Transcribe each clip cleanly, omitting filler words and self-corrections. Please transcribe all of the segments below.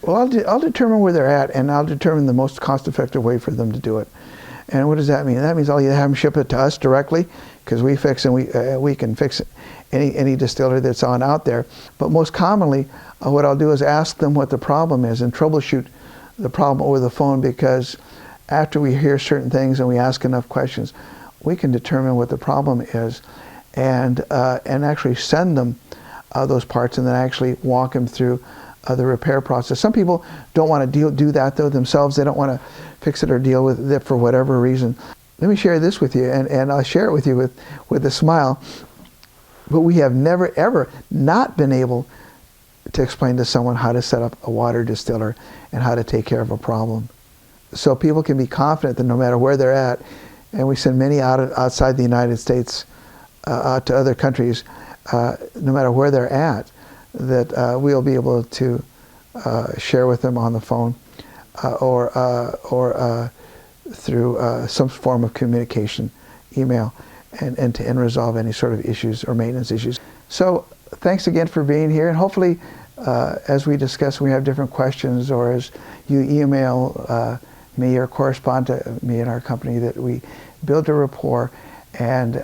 Well, I'll determine where they're at, and I'll determine the most cost-effective way for them to do it. And what does that mean? That means I'll either have them ship it to us directly, because we fix and we can fix any distiller that's on out there. But most commonly, what I'll do is ask them what the problem is and troubleshoot the problem over the phone, because after we hear certain things and we ask enough questions, we can determine what the problem is, and actually send them those parts, and then actually walk them through the repair process. Some people don't want to do that though themselves. They don't want to fix it or deal with it for whatever reason. Let me share this with you, and I'll share it with you with a smile. But we have never ever not been able to explain to someone how to set up a water distiller and how to take care of a problem. So people can be confident that no matter where they're at, and we send many outside the United States out to other countries, no matter where they're at, that we'll be able to share with them on the phone or through some form of communication, email, and resolve any sort of issues or maintenance issues. So thanks again for being here, and hopefully as we discuss, we have different questions, or as you email me or correspond to me and our company, that we build a rapport and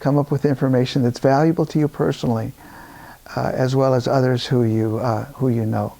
come up with information that's valuable to you personally, as well as others who you know.